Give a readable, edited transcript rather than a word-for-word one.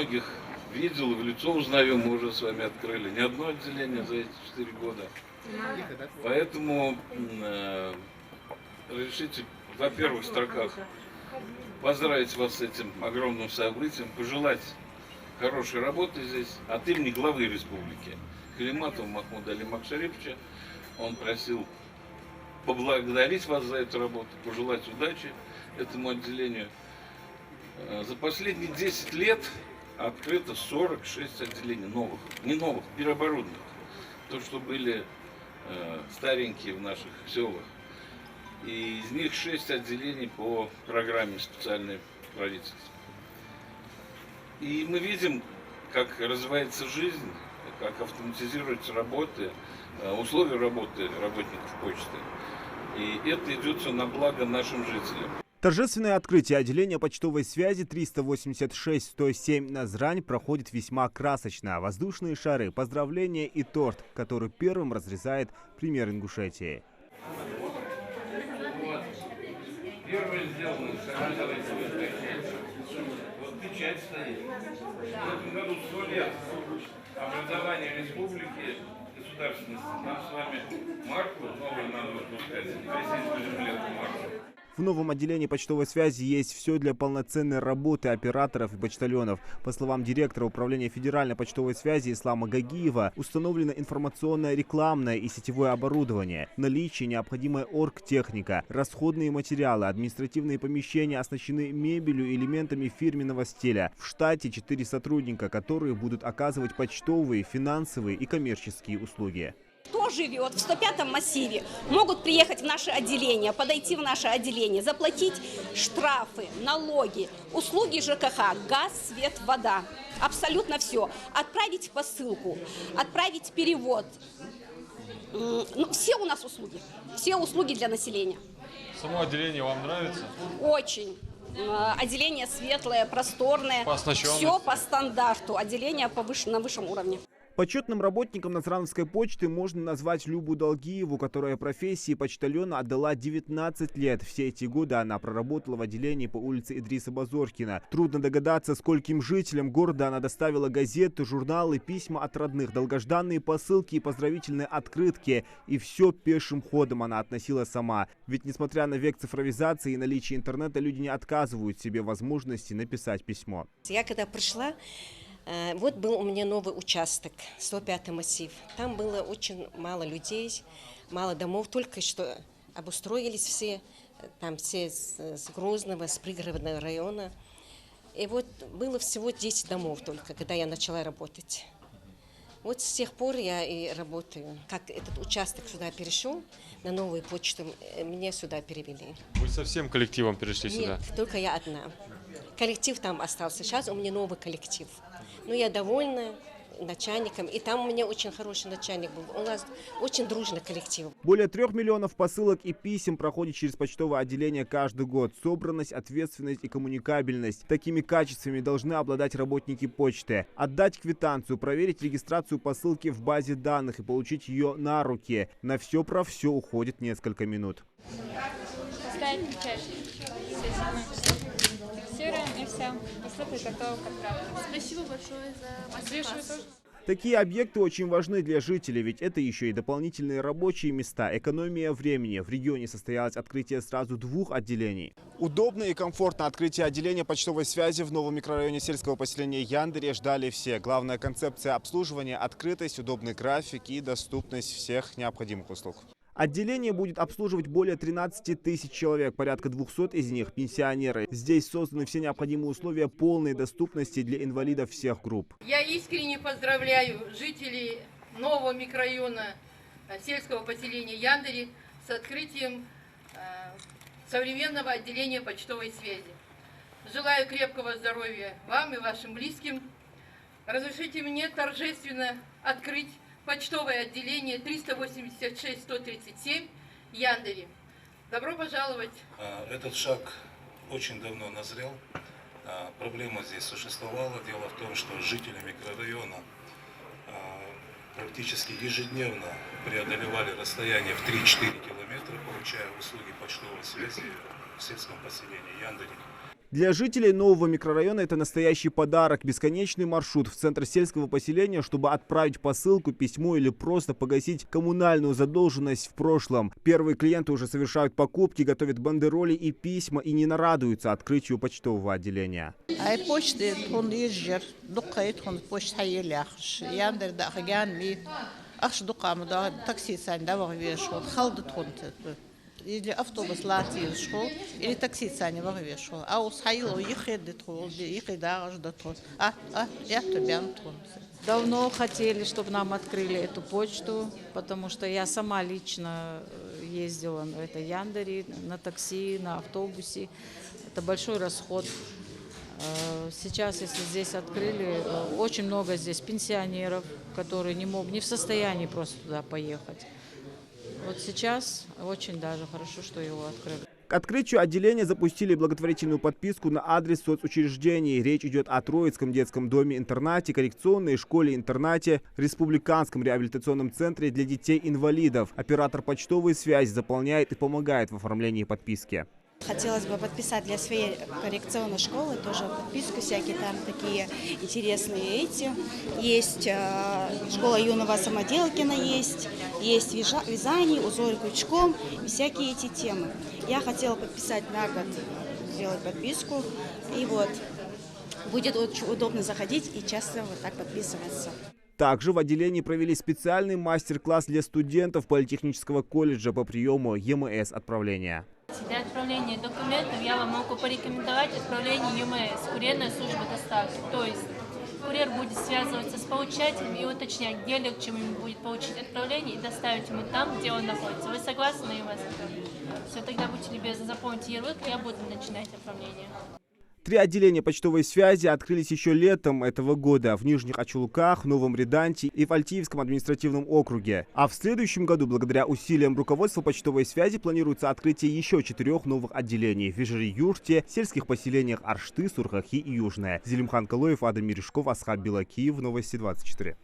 многих видел, в лицо узнаем, мы уже с вами открыли не одно отделение за эти 4 года. Поэтому разрешите, во первых строках, поздравить вас с этим огромным событием, пожелать хорошей работы здесь от имени главы республики Калиматова Махмуда Али Макшариповича. Он просил поблагодарить вас за эту работу, пожелать удачи этому отделению. За последние 10 лет открыто 46 отделений новых, не новых, переоборудованных. То, что были старенькие в наших селах. И из них 6 отделений по программе специальной правительства. И мы видим, как развивается жизнь, как автоматизируются работы, условия работы работников почты. И это идет все на благо нашим жителям. Торжественное открытие отделения почтовой связи 386-107 Назрань проходит весьма красочно. Воздушные шары, поздравления и торт, который первым разрезает премьер Ингушетии. Первое сделано, вот печать стоит. В этом году 100 лет образования республики, государственности. Нам с вами марку новую надо выпускать, российскую землетку марку. В новом отделении почтовой связи есть все для полноценной работы операторов и почтальонов. По словам директора управления федеральной почтовой связи Ислама Гагиева, установлено информационное, рекламное и сетевое оборудование, наличие необходимая оргтехника, расходные материалы, административные помещения оснащены мебелью и элементами фирменного стиля. В штате 4 сотрудника, которые будут оказывать почтовые, финансовые и коммерческие услуги. Кто живет в 105-м массиве, могут приехать в наше отделение, подойти в наше отделение, заплатить штрафы, налоги, услуги ЖКХ, газ, свет, вода. Абсолютно все. Отправить посылку, отправить перевод. Ну, все у нас услуги. Все услуги для населения. Само отделение вам нравится? Очень. Отделение светлое, просторное. Все по стандарту. Отделение на высшем уровне. Почетным работником Назрановской почты можно назвать Любу Долгиеву, которая профессии почтальона отдала 19 лет. Все эти годы она проработала в отделении по улице Идриса Базоркина. Трудно догадаться, скольким жителям города она доставила газеты, журналы, письма от родных, долгожданные посылки и поздравительные открытки. И все пешим ходом она относила сама. Ведь несмотря на век цифровизации и наличие интернета, люди не отказывают себе возможности написать письмо. Я когда пришла, вот был у меня новый участок, 105-й массив. Там было очень мало людей, мало домов, только что обустроились все, там все с Грозного, с пригородного района. И вот было всего 10 домов только, когда я начала работать. Вот с тех пор я и работаю. Как этот участок сюда перешел, на новую почту, меня сюда перевели. Вы со всем коллективом перешли сюда? Нет, только я одна. Коллектив там остался. Сейчас у меня новый коллектив. Но я довольна начальником. И там у меня очень хороший начальник был. У нас очень дружный коллектив. Более 3 миллионов посылок и писем проходит через почтовое отделение каждый год. Собранность, ответственность и коммуникабельность. Такими качествами должны обладать работники почты. Отдать квитанцию, проверить регистрацию посылки в базе данных и получить ее на руки. На все про все уходит несколько минут. Поставить печать. Фиксируем и все. Посылка готова к отправке. Спасибо большое за мастер-класс. Такие объекты очень важны для жителей, ведь это еще и дополнительные рабочие места, экономия времени. В регионе состоялось открытие сразу 2 отделений. Удобно и комфортно открытие отделения почтовой связи в новом микрорайоне сельского поселения Яндыре ждали все. Главная концепция обслуживания – открытость, удобный график и доступность всех необходимых услуг. Отделение будет обслуживать более 13 тысяч человек, порядка 200 из них – пенсионеры. Здесь созданы все необходимые условия полной доступности для инвалидов всех групп. Я искренне поздравляю жителей нового микрорайона сельского поселения Яндыре с открытием современного отделения почтовой связи. Желаю крепкого здоровья вам и вашим близким. Разрешите мне торжественно открыть почтовое отделение 386-137 Яндыре. Добро пожаловать! Этот шаг очень давно назрел. Проблема здесь существовала. Дело в том, что жители микрорайона практически ежедневно преодолевали расстояние в 3-4 километра, получая услуги почтовой связи в сельском поселении Яндыре. Для жителей нового микрорайона это настоящий подарок. Бесконечный маршрут в центр сельского поселения, чтобы отправить посылку, письмо или просто погасить коммунальную задолженность в прошлом. Первые клиенты уже совершают покупки, готовят бандероли и письма и не нарадуются открытию почтового отделения. или автобус латил школ, или такси цани вовешал, а усхаило ехать Давно хотели, чтобы нам открыли эту почту, потому что я сама лично ездила на это Яндери, на такси, на автобусе. Это большой расход. Сейчас, если здесь открыли, очень много здесь пенсионеров, которые не в состоянии просто туда поехать. Вот сейчас очень даже хорошо, что его открыли. К открытию отделения запустили благотворительную подписку на адрес соцучреждений. Речь идет о Троицком детском доме-интернате, коррекционной школе-интернате, республиканском реабилитационном центре для детей-инвалидов. Оператор почтовой связи заполняет и помогает в оформлении подписки. Хотелось бы подписать для своей коррекционной школы тоже подписку, всякие там такие интересные эти. Есть школа юного самоделкина, есть вязание, узор крючком, всякие эти темы. Я хотела подписать на год, сделать подписку, и вот будет очень удобно заходить и часто вот так подписываться. Также в отделении провели специальный мастер-класс для студентов Политехнического колледжа по приему ЕМС отправления. Для отправления документов я вам могу порекомендовать отправление ЮМС, курьерная служба доставки. То есть курьер будет связываться с получателем и уточнять, где легче ему будет получить отправление и доставить ему там, где он находится. Вы согласны, ЮМС? Все, тогда будьте любезны, запомните ярлык, я буду начинать отправление. 3 отделения почтовой связи открылись еще летом этого года в Нижних Ачулуках, Новом Реданте и в Альтиевском административном округе. А в следующем году, благодаря усилиям руководства почтовой связи, планируется открытие еще 4 новых отделений в Вижери-Юрте, сельских поселениях Аршты, Сурхахи и Южное. Зелимхан Калоев, Адам Мережков, Асхаб Белакиев, Новости 24.